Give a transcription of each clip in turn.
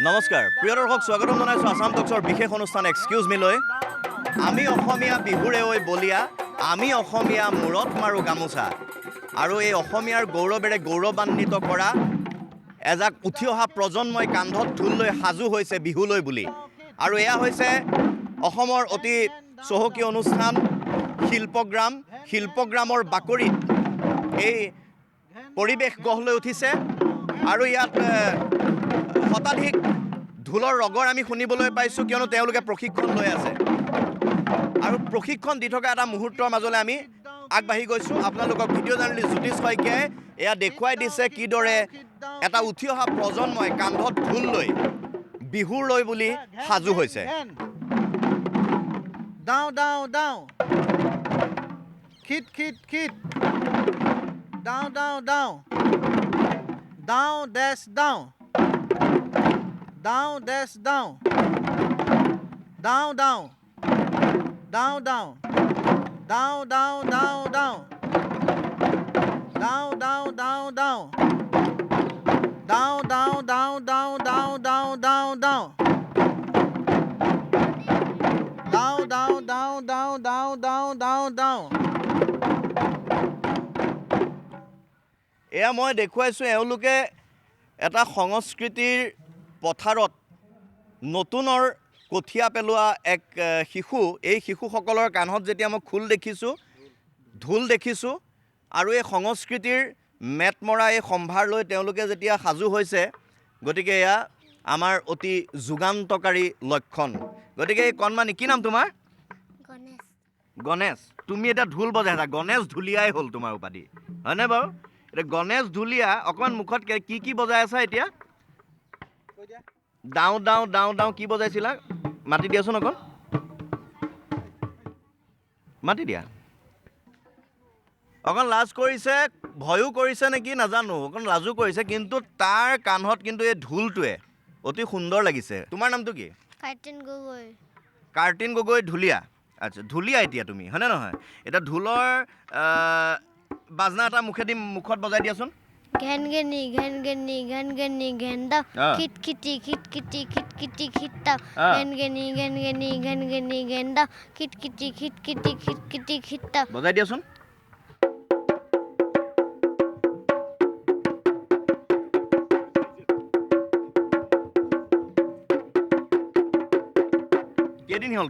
নমস্কাৰ প্ৰিয় দৰ্শক স্বাগতম জনাইছোঁ আসাম টক্সৰ বিশেষ অনুষ্ঠান এক্সকিউজ মিলৈ আমি অসমীয়া বিহুৰে ঐ বলিয়া আমি অসমীয়া মূৰত মাৰো গামোচা আৰু এই অসমীয়াৰ গৌৰৱেৰে গৌৰৱান্বিত কৰা এজাক উঠি অহা প্ৰজন্মই কান্ধত ঢোল লৈ সাজু হৈছে বিহুলৈ বুলি আৰু এয়া হৈছে অসমৰ অতি চহকী অনুষ্ঠান শিল্পগ্ৰামৰ বাকৰিত এই পৰিৱেশ গঢ় লৈ উঠিছে আৰু ইয়াত শতাধিক ঢোলৰ ৰগৰ আমি শুনিবলৈ পাইছোঁ কিয়নো তেওঁলোকে প্ৰশিক্ষণ লৈ আছে আৰু প্ৰশিক্ষণ দি থকা এটা মুহূৰ্তৰ মাজলৈ আমি আগবাঢ়ি গৈছোঁ আপোনালোকক ভিডিঅ' জাৰ্নেলিষ্ট জ্যোতিষ শইকীয়াই এয়া দেখুৱাই দিছে কিদৰে এটা উঠি অহা প্ৰজন্মই কান্ধত ঢোল লৈ বিহুৰ লৈ বুলি সাজু হৈছে Down, down, down. Kid, kid, kid. Down, down, down. Down, dash, down. Down, dash, down. Down, down. Down, down. Down, down, down, down. Down, down, down, down. Down, down, down, down, down, down, down, down. Down, down, down, down, down, down, down, down. এয়া মই দেখুৱাইছোঁ এওঁলোকে এটা সংস্কৃতিৰ পথাৰত নতুনৰ কঠীয়া পেলোৱা এক শিশু এই শিশুসকলৰ কান্ধত যেতিয়া মই খোল দেখিছোঁ ঢোল দেখিছোঁ আৰু এই সংস্কৃতিৰ মেট মৰা এই সম্ভাৰ লৈ তেওঁলোকে যেতিয়া সাজু হৈছে গতিকে এয়া আমাৰ অতি যুগান্তকাৰী লক্ষণ গতিকে এই কণমানি কি নাম তোমাৰ গণেশ তুমি এতিয়া ঢোল বজাইছা গণেশ ঢুলীয়াই হ'ল তোমাৰ উপাধি হয়নে বাৰু এতিয়া গণেশ ঢুলীয়া অকণমান মুখত কি বজাই আছা এতিয়া ডাও ডাও ডাও ডাও কি বজাইছিলা মাতি দিয়াচোন অকণ মাতি দিয়া অকণ লাজ কৰিছে ভয়ো কৰিছে নেকি নাজানো অকণ লাজো কৰিছে কিন্তু তাৰ কান্ধত কিন্তু এই ঢোলটোৱে অতি সুন্দৰ লাগিছে তোমাৰ নামটো কি কাৰ্টিন গগৈ ঢুলীয়া আচ্ছা ঢুলীয়া এতিয়া তুমি হয়নে নহয় এতিয়া ঢোলৰ বাজনা এটা মুখত বজাই দিয়াচোন ঘেন গেনি ঘেন্দা খিটখিটি খিটটা ঘেন গেনি ঘেন্দা খিটখিটি খিটটা বজাই দিয়াচোন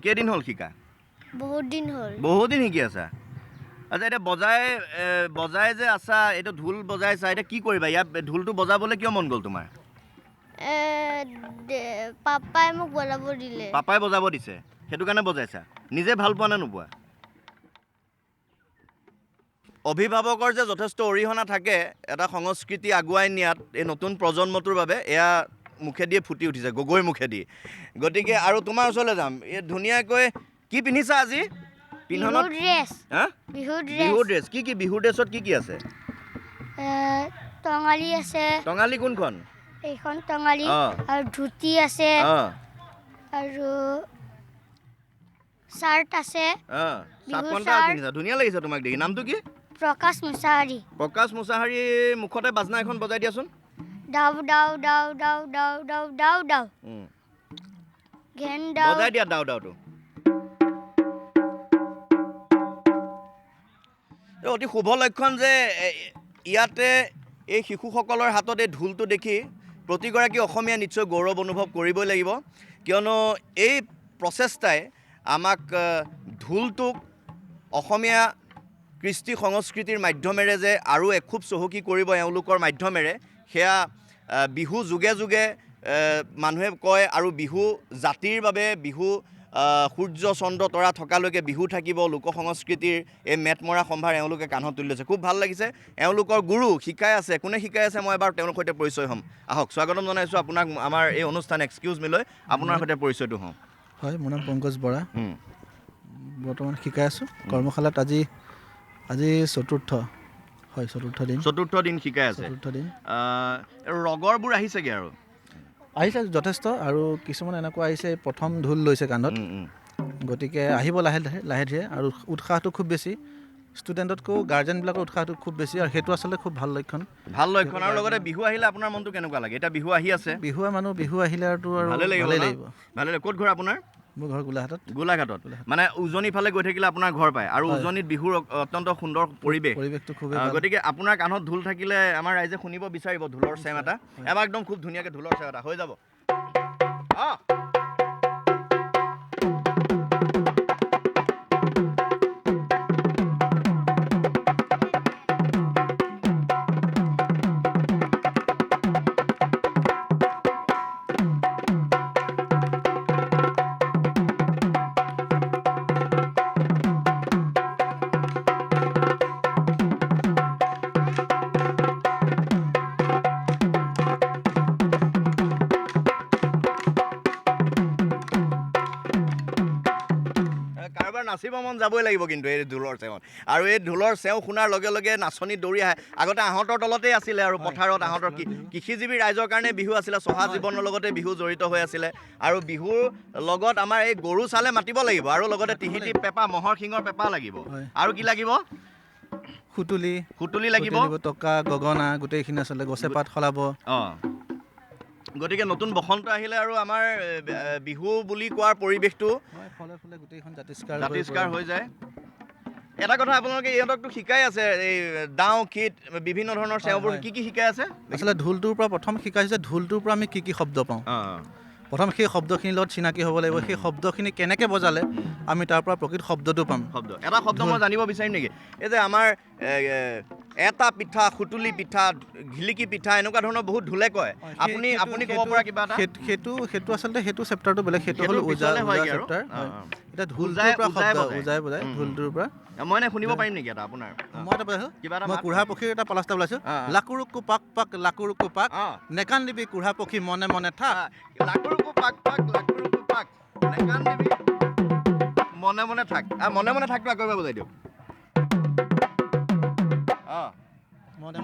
কেইদিন হ'ল শিকা বহুত দিন শিকি আছা আচ্ছা এতিয়া বজাই যে আছা এইটো ঢোল বজাইছা এতিয়া কি কৰিবা ইয়াত ঢোলটো বজাবলৈ কিয় মন গ'ল তোমাৰ পাপাই মোক বজাব দিলে পাপাই বজাব দিছে সেইটো কাৰণে বজাইছা নিজে ভাল পোৱা নে নোপোৱা অভিভাৱকৰ যে যথেষ্ট অৰিহণা থাকে এটা সংস্কৃতি আগুৱাই নিয়াত এই নতুন প্ৰজন্মটোৰ বাবে এয়া মুখেদিয়ে ফুটি উঠিছে গগৈৰ মুখেদি গতিকে আৰু তোমাৰ ওচৰলৈ যাম এই ধুনীয়াকৈ কি পিন্ধিছা আজি পিন্ধনত বিহুৰ ড্ৰেছ কি বিহুৰ ড্ৰেছত কি আছে টঙালি আছে টঙালি কোনখন এইখন টঙালি আৰু ধুতি আছে আৰু শাৰ্ট আছে ধুনীয়া লাগিছে তোমাক দেখি নামটো কি প্ৰকাশ মুছাহাৰী মুখতে বাজনা এখন বজাই দিয়াচোন ডাউ ডাউ ডাউ ডাউ ডাউ ডাউ ডাউ ডাউ ঘেন ডাউ বজাই দিয়া ডাউ ডাউটো অতি শুভ লক্ষণ যে ইয়াতে এই শিশুসকলৰ হাতত এই ঢোলটো দেখি প্ৰতিগৰাকী অসমীয়া নিশ্চয় গৌৰৱ অনুভৱ কৰিবই লাগিব কিয়নো এই প্ৰচেষ্টাই আমাক ঢোলটোক অসমীয়া কৃষ্টি সংস্কৃতিৰ মাধ্যমেৰে যে আৰু খুব চহকী কৰিব এওঁলোকৰ মাধ্যমেৰে সেয়া বিহু যুগে যুগে মানুহে কয় আৰু বিহু জাতিৰ বাবে বিহু সূৰ্য চন্দ্ৰ তৰা থকালৈকে বিহু থাকিব লোক সংস্কৃতিৰ এই মেটমৰা সম্ভাৰ এওঁলোকে কান্ধত তুলি লৈছে খুব ভাল লাগিছে এওঁলোকৰ গুৰু শিকাই আছে কোনে শিকাই আছে মই এবাৰ তেওঁলোকৰ সৈতে পৰিচয় হ'ম আহক স্বাগতম জনাইছোঁ আপোনাক আমাৰ এই অনুষ্ঠান এক্সকিউজ মিলৈ আপোনাৰ সৈতে পৰিচয়টো হওঁ হয় মোৰ নাম পংকজ বৰা বৰ্তমান শিকাই আছোঁ কৰ্মশালাত আজি চতুৰ্থ দিন শিকাই আছে ৰগৰবোৰ আহিছেগৈ আৰু আহিছে যথেষ্ট আৰু কিছুমান এনেকুৱা আহিছে প্ৰথম ঢোল লৈছে কান্ধত গতিকে আহিব লাহে ধীৰে আৰু উৎসাহটো খুব বেছি ষ্টুডেণ্টতকৈ গাৰ্জেনবিলাকৰ উৎসাহটো খুব বেছি আৰু সেইটো আচলতে খুব ভাল লক্ষণ আৰু লগতে বিহু আহিলে আপোনাৰ মনটো কেনেকুৱা লাগে এতিয়া বিহু আহি আছে বিহুৱা মানুহ বিহু আহিলে আৰু ভালেই লাগিব ভালেই লাগিব ক'ত ঘৰ আপোনাৰ মোৰ ঘৰ গোলাঘাটত মানে উজনিৰ ফালে গৈ থাকিলে আপোনাৰ ঘৰ পায় আৰু উজনিত বিহুৰ অত্যন্ত সুন্দৰ পৰিৱেশটো খুবেই ভাল গতিকে আপোনাৰ কাণত ঢোল থাকিলে আমাৰ ৰাইজে শুনিব বিচাৰিব ঢোলৰ চেম এটা এবাৰ একদম খুব ধুনীয়াকৈ ঢোলৰ চেম এটা হৈ যাব অঁ নাচিব মন যাবই লাগিব কিন্তু এই ঢোলৰ চেৱত আৰু এই ঢোলৰ চেও শুনাৰ লগে লগে নাচনী দৌৰি আহে আগতে আহঁতৰ তলতেই আছিলে আৰু পথাৰত আহঁতৰ কৃষিজীৱী ৰাইজৰ কাৰণে বিহু আছিলে চহা জীৱনৰ লগতে বিহু জড়িত হৈ আছিলে আৰু বিহুৰ লগত আমাৰ এই গৰু চালে মাতিব লাগিব আৰু লগতে টিহিটি পেঁপা মহৰ শিঙৰ পেঁপা লাগিব আৰু কি লাগিব সুতুলি লাগিব টকা গগনা গোটেইখিনি আচলতে গছে পাত সলাব অঁ গতিকে নতুন বসন্ত আহিলে আৰু আমাৰ বিহু বুলি কোৱাৰ পৰিৱেশটো ফলে ফলে গোটেইখন জাতিষ্কাৰ হৈ যায় এটা কথা আপোনালোকে ইহঁতকতো শিকাই আছে এই দাওঁ কীট বিভিন্ন ধৰণৰ চেওবোৰ কি শিকাই আছে আচলতে ঢোলটোৰ পৰা প্ৰথম শিকাইছে ঢোলটোৰ পৰা আমি কি শব্দ পাওঁ প্ৰথম সেই শব্দখিনিৰ লগত চিনাকি হ'ব লাগিব সেই শব্দখিনি কেনেকৈ বজালে আমি তাৰ পৰা প্ৰকৃত শব্দটো পাম এটা শব্দ মই জানিব বিচাৰিম নেকি এই যে আমাৰ এটা পিঠা সুতুলি পিঠা ঘিলিকি পিঠা এনেকুৱা ধৰণৰ বহুত ঢোলে কয় আপুনি ক'ব পৰা কিবা এটা সেইটো আচলতে সেইটো চেপ্টাৰটো বেলেগ সেইটো হ'ল ওজা চেপ্টাৰ এতিয়া ঢোলটোৰ পৰা শব্দ ওজাই বজাই ঢোলটোৰ পৰা মই শুনিব পাৰিম নেকি এটা আপোনাৰ মই এটা বজাইছোঁ মই কুঢ়া পক্ষীৰ এটা পলাস্তা ওলাইছোঁ লাকুৰুকু পাক পাক লাকুৰুকু পাক নেকান্দিবি কুঢ়া পক্ষী মনে মনে থাক লাকুৰুকু পাক পাক লাকুৰুকু পাক নেকান্দিবি মনে মনে থাক মনে মনে থাকটো আকৌ এবাৰ বুজাই দিয়ক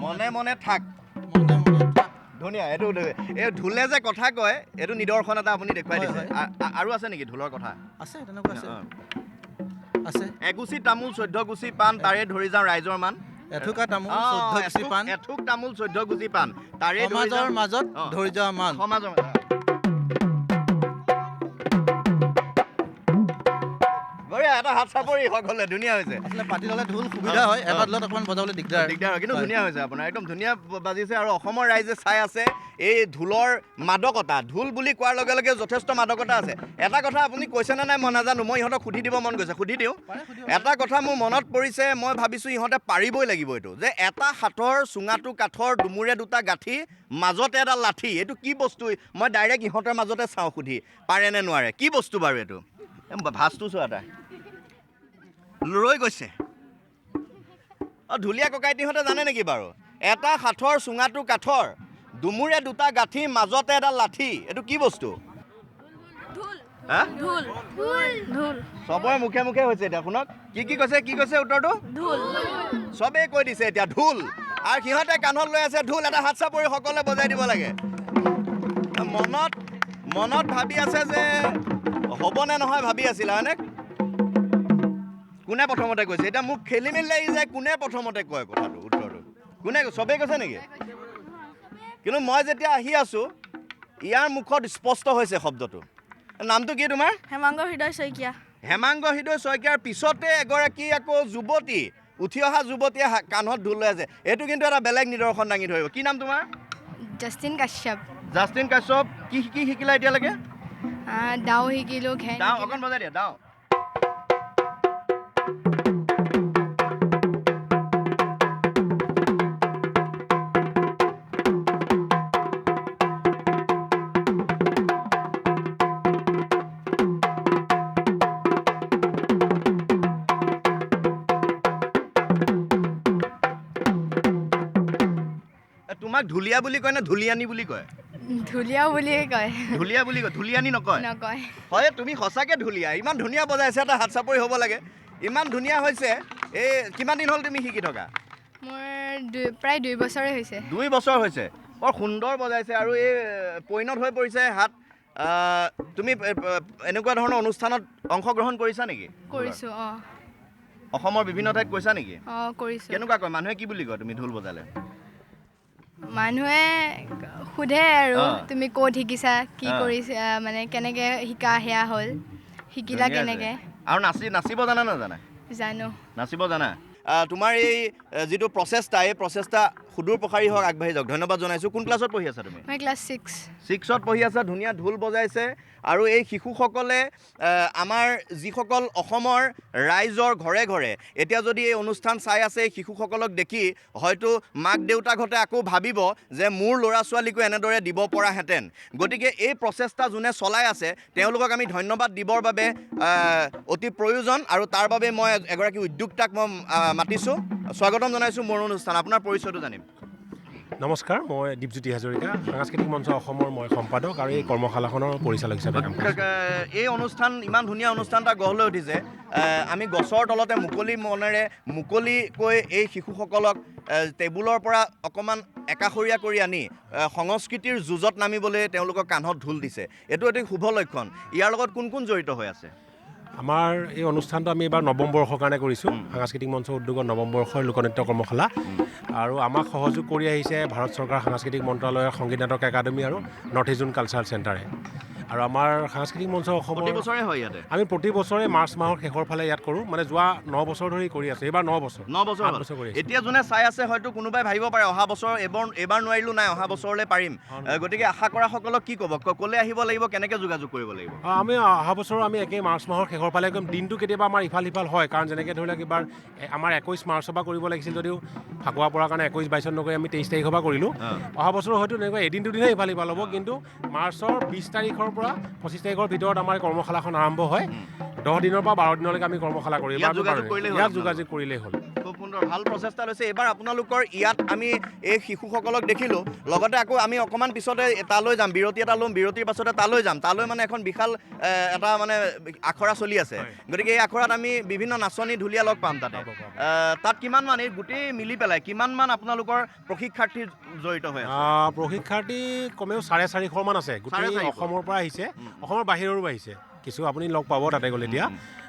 মনে মনে থাক ধুনীয়া এইটো এই ঢোলে যে কথা কয় এইটো নিদৰ্শন এটা আপুনি দেখুৱাই দিছে আৰু আছে নেকি ঢোলৰ কথা আছে তেনেকুৱা আছে এগুচি তামোল 14 গুচি পাণ তাৰে ধৰি যাওঁ ৰাইজৰ মান এথুকা তামোল 14 গুচি পাণ এথুক তামোল 14 গুচি পাণ তাৰে সমাজৰ মাজত ধৰি যাওঁ মান সমাজৰ এটা হাত চাপৰি সকলে ধুনীয়া হৈছে আচলতে পাতি ল'লে ঢোল সুবিধা হয় এটা ঢোলত অকণমান বজাবলৈ দিগদাৰ হয় কিন্তু ধুনীয়া হৈছে আপোনাৰ একদম ধুনীয়া বাজিছে আৰু অসমৰ ৰাইজে চাই আছে এই ঢোলৰ মাদকতা ঢোল বুলি কোৱাৰ লগে লগে যথেষ্ট মাদকতা আছে এটা কথা আপুনি কৈছেনে নাই মই নাজানো মই ইহঁতক সুধি দিব মন গৈছে সুধি দিওঁ এটা কথা মোৰ মনত পৰিছে মই ভাবিছোঁ ইহঁতে পাৰিবই লাগিব এইটো যে এটা হাতৰ চুঙাটো কাঠৰ ডুমুৰে দুটা গাঁঠি মাজতে এটা লাঠি এইটো কি বস্তু মই ডাইৰেক্ট ইহঁতৰ মাজতে চাওঁ সুধি পাৰে নে নোৱাৰে কি বস্তু বাৰু এইটো ভাজটো চোৱা এটা ৰৈ গৈছে ঢুলীয়া ককাইটিহঁতে জানে নেকি বাৰু এটা হাতৰ চুঙাটো কাঠৰ ডুমুৰে দুটা গাঁঠি মাজতে এটা লাঠি এইটো কি বস্তু চবৰে মুখে মুখে হৈছে এতিয়া শুনক কি কৈছে উত্তৰটো চবেই কৈ দিছে এতিয়া ঢোল আৰু সিহঁতে কাণত লৈ আছে ঢোল এটা হাত চাপৰি সকলোৱে বজাই দিব লাগে মনত ভাবি আছে যে হ'বনে নহয় ভাবি আছিলা হয়নে কোনে প্ৰথমতে কৈছে এতিয়া মোক খেলি মেলি লাগি যায় কোনে প্ৰথমতে কয় কথাটো উত্তৰটো কোনে চবেই কৈছে নেকি কিন্তু মই যেতিয়া আহি আছোঁ ইয়াৰ মুখত স্পষ্ট হৈছে শব্দটো নামটো কি তোমাৰ হেমাংগ হৃদয় শইকীয়া হেমাংগ হৃদয় শইকীয়াৰ পিছতে এগৰাকী আকৌ যুৱতী উঠি অহা যুৱতীয়ে কাণত ঢোল লৈ আছে এইটো কিন্তু এটা বেলেগ নিদৰ্শন দাঙি ধৰিব কি নাম তোমাৰ জাষ্টিন কাশ্যপ কি শিকিলা এতিয়ালৈকে দাও শিকিলোঁ দাও অকণ বজাই দিয়া দাও তোমাক ঢুলীয়া বুলি কয় নে ঢুলীয়ানী বুলি কয় ঢুলীয়া বুলিয়ে কয় ঢুলীয়ানী নকয় হয় তুমি সঁচাকৈ ঢুলীয়া ইমান ধুনীয়া বজাইছে এটা হাত চাপৰি হ'ব লাগে ইমান ধুনীয়া হৈছে এই কিমান দিন হ'ল তুমি শিকি থকা মোৰ প্ৰায় 2 বছৰে হৈছে 2 বছৰ হৈছে বৰ সুন্দৰ বজাইছে আৰু এই পৰিণত হৈ পৰিছে হাত তুমি এনেকুৱা ধৰণৰ অনুষ্ঠানত অংশগ্ৰহণ কৰিছা নেকি কৰিছোঁ অসমৰ বিভিন্ন ঠাইত কৈছা নেকি অঁ কৰিছোঁ কেনেকুৱা কয় মানুহে কি বুলি কয় তুমি ঢোল বজালে মানুহে সোধে আৰু অঁ। তুমি ক'ত শিকিছা কি অঁ। কৰিছা মানে কেনেকৈ শিকা সেয়া হ'ল শিকিলা ধুনীয়া আছে। কেনেকৈ আৰু নাচিব জানা নাজানা জানো নাচিব জানা তোমাৰ এই যিটো প্ৰচেষ্টা এই প্ৰচেষ্টা সুদূৰ প্ৰসাৰী হওক আগবাঢ়ি যাওক ধন্যবাদ জনাইছোঁ কোন ক্লাছত পঢ়ি আছা তুমি মই ক্লাছ 6 6ত পঢ়ি আছা ধুনীয়া ঢোল বজাইছে আৰু এই শিশুসকলে আমাৰ যিসকল অসমৰ ৰাইজৰ ঘৰে ঘৰে এতিয়া যদি এই অনুষ্ঠান চাই আছে এই শিশুসকলক দেখি হয়তো মাক দেউতাকহঁতে আকৌ ভাবিব যে মোৰ ল'ৰা ছোৱালীকো এনেদৰে দিব পৰাহেঁতেন গতিকে এই প্ৰচেষ্টা যোনে চলাই আছে তেওঁলোকক আমি ধন্যবাদ দিবৰ বাবে অতি প্ৰয়োজন আৰু তাৰ বাবে মই এগৰাকী উদ্যোক্তাক মই মাতিছোঁ স্বাগতম জনাইছোঁ মোৰ অনুষ্ঠান আপোনাৰ পৰিচয়টো জানিম নমস্কাৰ মই দীপজ্যোতি হাজৰিকা সাংস্কৃতিক মঞ্চ অসমৰ মই সম্পাদক আৰু এই কৰ্মশালাখনৰ পৰিচালক হিচাপে কাম কৰিছোঁ এই অনুষ্ঠান ইমান ধুনীয়া অনুষ্ঠান এটা গঢ় লৈ উঠিছে আমি গছৰ তলতে মুকলি মনেৰে মুকলিকৈ এই শিশুসকলক টেবুলৰ পৰা অকণমান একাষৰীয়া কৰি আনি সংস্কৃতিৰ যুঁজত নামিবলৈ তেওঁলোকক কান্ধত ঢোল দিছে এইটো এটি শুভ লক্ষণ ইয়াৰ লগত কোন কোন জড়িত হৈ আছে আমাৰ এই অনুষ্ঠানটো আমি এইবাৰ নৱম বৰ্ষৰ কাৰণে কৰিছোঁ সাংস্কৃতিক মঞ্চ উদ্যোগৰ নৱম বৰ্ষৰ লোকনৃত্য কৰ্মশালা আৰু আমাক সহযোগ কৰি আহিছে ভাৰত চৰকাৰ সাংস্কৃতিক মন্ত্ৰালয়ৰ সংগীত নাটক একাডেমী আৰু নৰ্থ ইষ্ট জোন কালচাৰেল চেণ্টাৰে আৰু আমাৰ সাংস্কৃতিক মঞ্চ অসমৰ প্ৰতি বছৰে হয় ইয়াতে আমি প্ৰতি বছৰে মাৰ্চ মাহৰ শেষৰ ফালে ইয়াত কৰোঁ মানে যোৱা 9 বছৰ ধৰি কৰি আছোঁ এইবাৰ 9 বছৰ 9 বছৰ 8 হ'ল। বছৰ কৰি আছোঁ এতিয়া যোনে চাই আছে হয়তো কোনোবাই ভাবিব পাৰে অহা বছৰ এইবাৰ নোৱাৰিলোঁ নাই অহা বছৰলৈ পাৰিম গতিকে আশা কৰাসকলক কি ক'ব ক'লৈ আহিব লাগিব কেনেকৈ যোগাযোগ কৰিব লাগিব আমি অহা বছৰ আমি একেই মাৰ্চ মাহৰ শেষৰ ফালে কৰিম দিনটো কেতিয়াবা আমাৰ ইফাল সিফাল হয় কাৰণ যেনেকৈ ধৰি লওক এইবাৰ আমাৰ 21 মাৰ্চৰ পৰা কৰিব লাগিছিল যদিও ফাকুৱা পৰাৰ কাৰণে 21 22 নকৰি আমি 23 তাৰিখৰ পৰা কৰিলোঁ অহা বছৰ হয়তো এনেকুৱা এদিন দুদিনহে ইফাল সিফাল হ'ব কিন্তু মাৰ্চৰ 20 তাৰিখৰ পৰা 25 তাৰিখৰ ভিতৰত আমাৰ কৰ্মশালাখন আৰম্ভ হয় 10 দিনৰ পৰা 12 দিনলৈকে আমি কৰ্মশালা কৰিম ইয়াত যোগাযোগ কৰিলেই হ'ল ইয়াত যোগাযোগ কৰিলেই হ'ল খুব সুন্দৰ ভাল প্ৰচেষ্টা লৈছে এইবাৰ আপোনালোকৰ ইয়াত আমি এই শিশুসকলক দেখিলোঁ লগতে আকৌ আমি অকণমান পিছতে তালৈ যাম বিৰতি এটা ল'ম বিৰতিৰ পাছতে তালৈ যাম তালৈ মানে এখন বিশাল এটা মানে আখৰা চলি আছে গতিকে এই আখৰাত আমি বিভিন্ন নাচনী ঢুলীয়া লগ পাম তাতে তাত কিমানমান এই গোটেই মিলি পেলাই কিমানমান আপোনালোকৰ প্ৰশিক্ষাৰ্থী জড়িত হৈ আছে প্ৰশিক্ষাৰ্থী কমেও 450 মান আছে গোটেই 450 অসমৰ পৰা আহিছে অসমৰ বাহিৰৰো আহিছে কিছু আপুনি লগ পাব তাতে গ'লে এতিয়া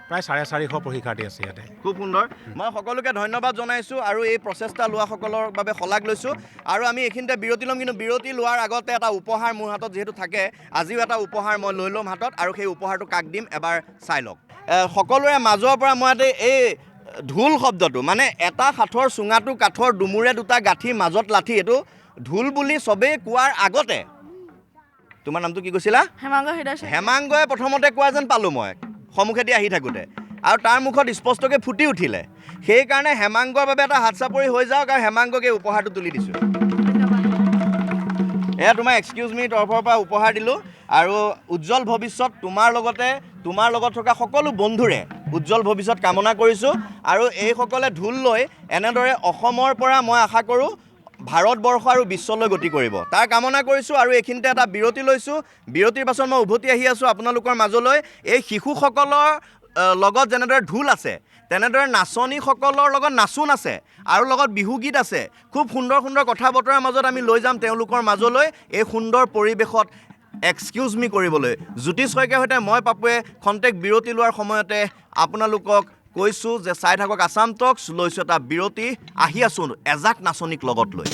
প্ৰায় 450 প্ৰশিক্ষাৰ্থী আছে ইয়াতে খুব সুন্দৰ মই সকলোকে ধন্যবাদ জনাইছোঁ আৰু এই প্ৰচেষ্টা লোৱাসকলৰ বাবে শলাগ লৈছোঁ আৰু আমি এইখিনিতে বিৰতি ল'ম কিন্তু বিৰতি লোৱাৰ আগতে এটা উপহাৰ মোৰ হাতত যিহেতু থাকে আজিও এটা উপহাৰ মই লৈ ল'ম হাতত আৰু সেই উপহাৰটো কাক দিম এবাৰ চাই লওক সকলোৰে মাজৰ পৰা মই এই ঢোল শব্দটো মানে এটা কাঠৰ চুঙাটো কাঠৰ ডুমুৰে দুটা গাঁঠি মাজত লাঠি এইটো ঢোল বুলি চবেই কোৱাৰ আগতে তোমাৰ নামটো কি কৈছিলা হেমাংগয়ে প্ৰথমতে কোৱা যেন পালোঁ মই সন্মুখেদি আহি থাকোঁতে আৰু তাৰ মুখত স্পষ্টকৈ ফুটি উঠিলে সেইকাৰণে হেমাংগৰ বাবে এটা হাত চাপৰি হৈ যাওক আৰু হেমাংগক এই উপহাৰটো তুলি দিছোঁ এয়া তোমাৰ এক্সকিউজ মি তৰফৰ পৰা উপহাৰ দিলোঁ আৰু উজ্জ্বল ভৱিষ্যত তোমাৰ লগত থকা সকলো বন্ধুৰে উজ্জ্বল ভৱিষ্যত কামনা কৰিছোঁ আৰু এইসকলে ঢোল লৈ এনেদৰে অসমৰ পৰা মই আশা কৰোঁ ভাৰতবৰ্ষ আৰু বিশ্বলৈ গতি কৰিব তাৰ কামনা কৰিছোঁ আৰু এইখিনিতে এটা বিৰতি লৈছোঁ বিৰতিৰ পাছত মই উভতি আহি আছোঁ আপোনালোকৰ মাজলৈ এই শিশুসকলৰ লগত যেনেদৰে ঢোল আছে তেনেদৰে নাচনীসকলৰ লগত নাচোন আছে আৰু লগত বিহুগীত আছে খুব সুন্দৰ সুন্দৰ কথা বতৰাৰ মাজত আমি লৈ যাম তেওঁলোকৰ মাজলৈ এই সুন্দৰ পৰিৱেশত এক্সকিউজ মি কৰিবলৈ জ্যোতি শইকীয়াৰ সৈতে মই পাপুৱে খন্তেক বিৰতি লোৱাৰ সময়তে আপোনালোকক কৈছোঁ যে চাই থাকক আছাম টক্স লৈছোঁ এটা বিৰতি আহি আছোঁ এজাক নাচনীক লগত লৈ